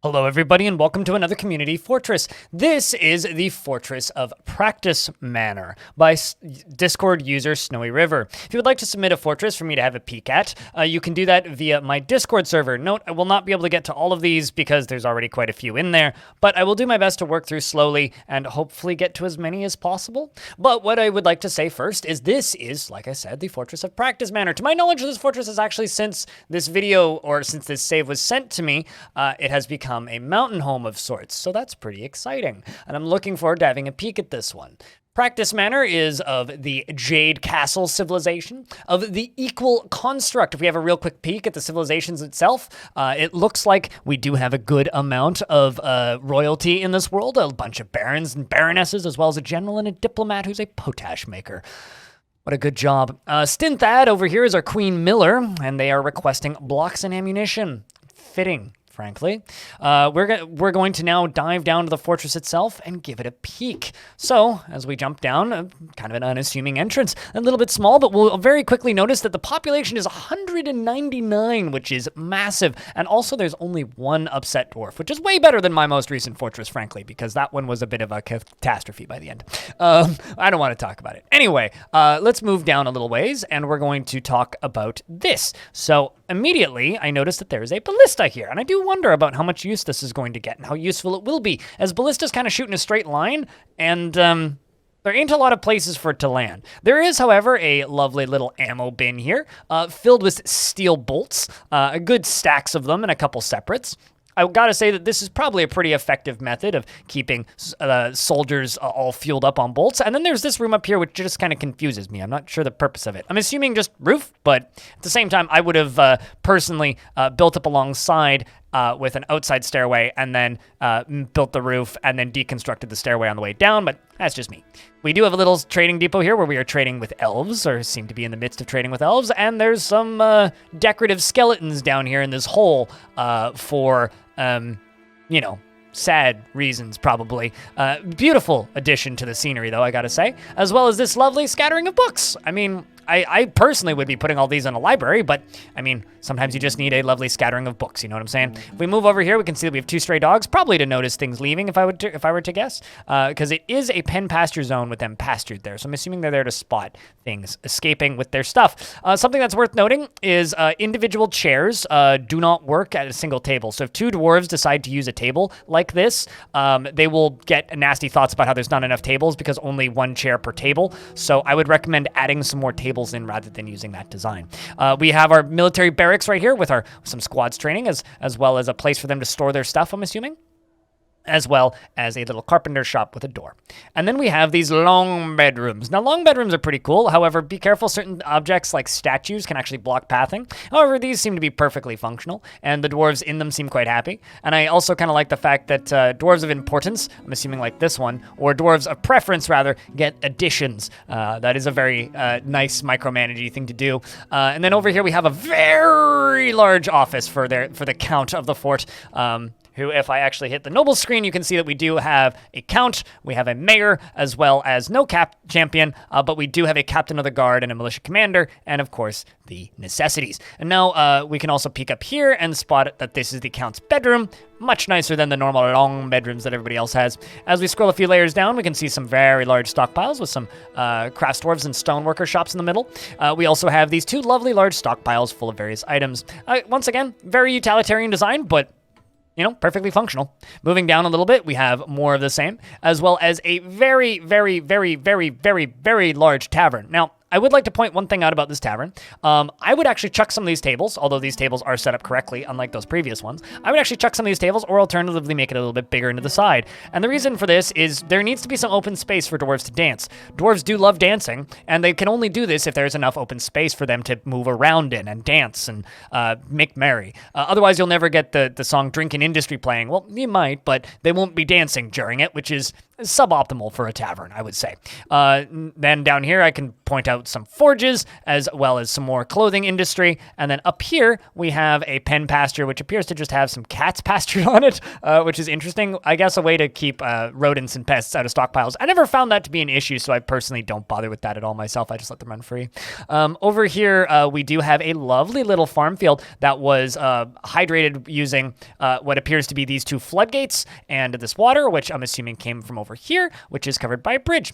Hello, everybody, and welcome to another community fortress. This is the Fortress of Practicemanor by Discord user SnowyRiver. If you would like to submit a fortress for me to have a peek at, you can do that via my Discord server. Note, I will not be able to get to all of these because there's already quite a few in there, but I will do my best to work through slowly and hopefully get to as many as possible. But what I would like to say first is this is, like I said, the Fortress of Practicemanor. To my knowledge, this fortress is actually, since this video, or since this save was sent to me, it has become a mountain home of sorts, so that's pretty exciting, and I'm looking forward to having a peek at this one. Practicemanor is of the Jade Castle civilization, of the Equal Construct. If we have a real quick peek at the civilizations itself, it looks like we do have a good amount of royalty in this world, a bunch of barons and baronesses, as well as a general and a diplomat who's a potash maker. What a good job. Stinthad over here is our Queen Miller, and they are requesting blocks and ammunition. Fitting. Frankly, we're going to now dive down to the fortress itself and give it a peek. So, as we jump down, kind of an unassuming entrance, a little bit small, but we'll very quickly notice that the population is 199, which is massive. And also, there's only one upset dwarf, which is way better than my most recent fortress, frankly, because that one was a bit of a catastrophe by the end. I don't want to talk about it. Anyway, let's move down a little ways, and we're going to talk about this. So, immediately, I noticed that there is a ballista here, and I do wonder about how much use this is going to get and how useful it will be, as ballistas kind of shoot in a straight line, and there ain't a lot of places for it to land. There is, however, a lovely little ammo bin here, filled with steel bolts, good stacks of them and a couple separates. I've got to say that this is probably a pretty effective method of keeping soldiers all fueled up on bolts. And then there's this room up here, which just kind of confuses me. I'm not sure the purpose of it. I'm assuming just roof, but at the same time, I would have personally built up alongside with an outside stairway and then built the roof and then deconstructed the stairway on the way down, but that's just me. We do have a little trading depot here where we are trading with elves, or seem to be in the midst of trading with elves, and there's some decorative skeletons down here in this hole for, you know, sad reasons, probably. Beautiful addition to the scenery, though, I gotta say, as well as this lovely scattering of books. I mean, I personally would be putting all these in a library, but, I mean, sometimes you just need a lovely scattering of books, you know what I'm saying? If we move over here, we can see that we have two stray dogs, probably to notice things leaving, if I were to guess, because it is a pen pasture zone with them pastured there, so I'm assuming they're there to spot things escaping with their stuff. Something that's worth noting is individual chairs do not work at a single table, so if two dwarves decide to use a table like this, they will get nasty thoughts about how there's not enough tables because only one chair per table, so I would recommend adding some more tables in rather than using that design. We have our military barracks right here with some squads training, as well as a place for them to store their stuff, I'm assuming, as well as a little carpenter shop with a door. And then we have these long bedrooms. Now, long bedrooms are pretty cool. However, be careful. Certain objects like statues can actually block pathing. However, these seem to be perfectly functional, and the dwarves in them seem quite happy. And I also kind of like the fact that dwarves of importance, I'm assuming like this one, or dwarves of preference, rather, get additions. That is a very nice micromanaging thing to do. And then over here we have a very large office for the count of the fort, who, if I actually hit the noble screen, you can see that we do have a count, we have a mayor, as well as no champion, but we do have a captain of the guard and a militia commander, and of course, the necessities. And now we can also peek up here and spot that this is the count's bedroom, much nicer than the normal long bedrooms that everybody else has. As we scroll a few layers down, we can see some very large stockpiles with some craft dwarves and stoneworker shops in the middle. We also have these two lovely large stockpiles full of various items. Once again, very utilitarian design, but you know, perfectly functional. Moving down a little bit, we have more of the same, as well as a very, very, very, very, very, very large tavern. Now, I would like to point one thing out about this tavern. I would actually chuck some of these tables, although these tables are set up correctly, unlike those previous ones. I would actually chuck some of these tables, or alternatively make it a little bit bigger into the side. And the reason for this is there needs to be some open space for dwarves to dance. Dwarves do love dancing, and they can only do this if there's enough open space for them to move around in and dance and make merry. Otherwise, you'll never get the song Drink in Industry playing. Well, you might, but they won't be dancing during it, which is suboptimal for a tavern, I would say. Then down here, I can point out some forges, as well as some more clothing industry. And then up here, we have a pen pasture, which appears to just have some cats pastured on it, which is interesting. I guess a way to keep rodents and pests out of stockpiles. I never found that to be an issue, so I personally don't bother with that at all myself. I just let them run free. Over here, we do have a lovely little farm field that was hydrated using what appears to be these two floodgates and this water, which I'm assuming came from over here, which is covered by a bridge.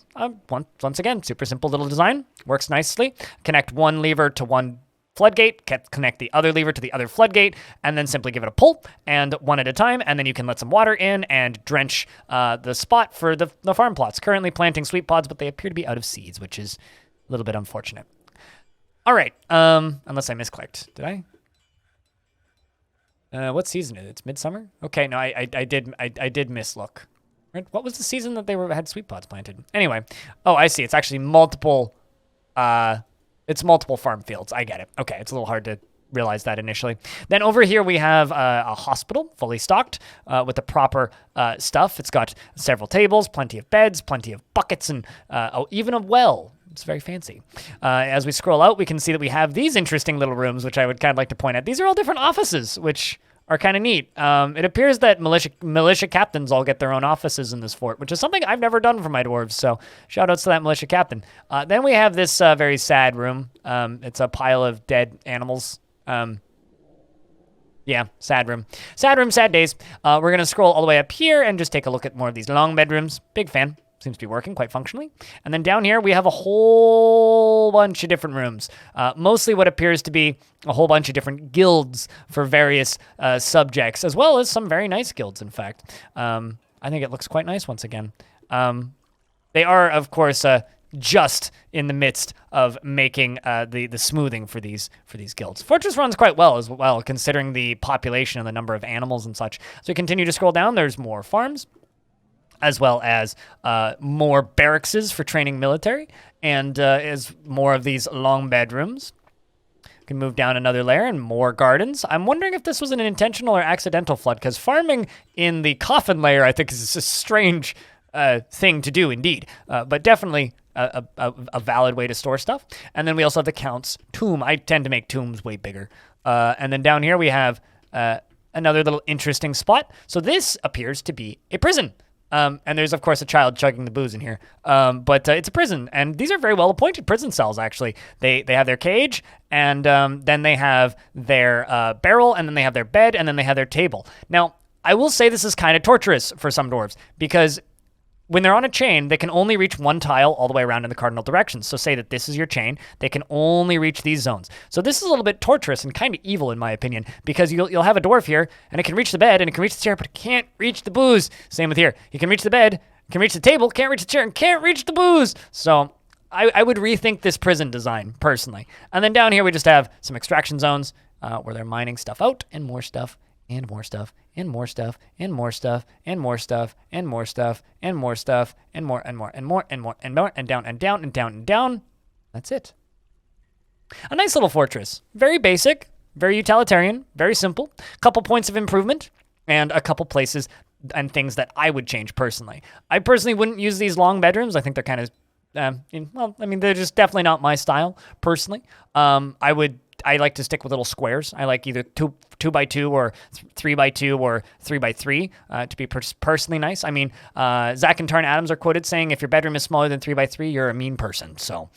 Once again, super simple little design. Works nicely. Connect one lever to one floodgate, connect the other lever to the other floodgate, and then simply give it a pull, and one at a time, and then you can let some water in and drench the spot for the farm plots. Currently planting sweet pods, but they appear to be out of seeds, which is a little bit unfortunate. All right, unless I misclicked. Did I? What season is it? It's midsummer? Okay, no, I did mislook. Right? What was the season that they had sweet pods planted? Anyway, oh, I see. It's actually multiple. It's multiple farm fields. I get it. Okay, it's a little hard to realize that initially. Then over here we have a hospital, fully stocked with the proper stuff. It's got several tables, plenty of beds, plenty of buckets, and even a well. It's very fancy. As we scroll out, we can see that we have these interesting little rooms, which I would kind of like to point out. These are all different offices, which are kind of neat. It appears that militia captains all get their own offices in this fort, which is something I've never done for my dwarves, so shout outs to that militia captain. Then we have this very sad room. It's a pile of dead animals. Yeah, sad room. Sad room, sad days. We're going to scroll all the way up here and just take a look at more of these long bedrooms. Big fan. Seems to be working quite functionally. And then down here, we have a whole bunch of different rooms. Mostly what appears to be a whole bunch of different guilds for various subjects, as well as some very nice guilds, in fact. I think it looks quite nice once again. They are, of course, just in the midst of making the smoothing for these guilds. Fortress runs quite well as well, considering the population and the number of animals and such. So we continue to scroll down. There's more farms, as well as more barrackses for training military, and is more of these long bedrooms. You can move down another layer and more gardens. I'm wondering if this was an intentional or accidental flood, because farming in the coffin layer, I think, is a strange thing to do indeed, but definitely a valid way to store stuff. And then we also have the Count's tomb. I tend to make tombs way bigger. And then down here we have another little interesting spot. So this appears to be a prison. And there's, of course, a child chugging the booze in here. But it's a prison, and these are very well-appointed prison cells, actually. They have their cage, and then they have their barrel, and then they have their bed, and then they have their table. Now, I will say this is kind of torturous for some dwarves, because when they're on a chain, they can only reach one tile all the way around in the cardinal directions. So say that this is your chain, they can only reach these zones. So this is a little bit torturous and kind of evil, in my opinion, because you'll have a dwarf here, and it can reach the bed, and it can reach the chair, but it can't reach the booze. Same with here. You can reach the bed, can reach the table, can't reach the chair, and can't reach the booze. So I would rethink this prison design, personally. And then down here, we just have some extraction zones where they're mining stuff out, and more stuff, and more stuff, and more stuff, and more stuff, and more stuff, and more stuff, and more stuff, and more, and more, and more, and more, and more, and down, and down, and down, and down. That's it. A nice little fortress. Very basic, very utilitarian, very simple. Couple points of improvement, and a couple places and things that I would change personally. I personally wouldn't use these long bedrooms. I think they're kind of, they're just definitely not my style, personally. I like to stick with little squares. I like either 2x2 or 3x2 or 3x3 to be personally nice. I mean, Zach and Tarn Adams are quoted saying, if your bedroom is smaller than 3x3, you're a mean person. So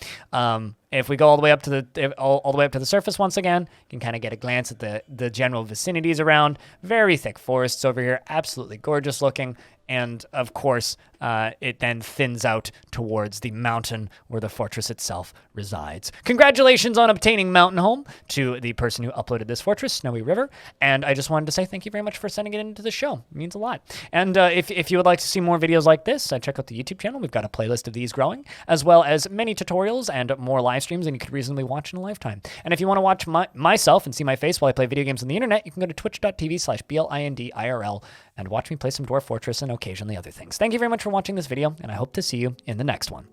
if we go all the way up to the surface once again, you can kind of get a glance at the general vicinities around. Very thick forests over here, absolutely gorgeous looking. And of course, it then thins out towards the mountain where the fortress itself resides. Congratulations on obtaining Mountain Home to the person who uploaded this fortress, SnowyRiver. And I just wanted to say thank you very much for sending it into the show. It means a lot. And if you would like to see more videos like this, check out the YouTube channel. We've got a playlist of these growing, as well as many tutorials and more live streams than you could reasonably watch in a lifetime. And if you want to watch myself and see my face while I play video games on the internet, you can go to twitch.tv/BLINDIRL and watch me play some Dwarf Fortress and occasionally other things. Thank you very much for watching this video, and I hope to see you in the next one.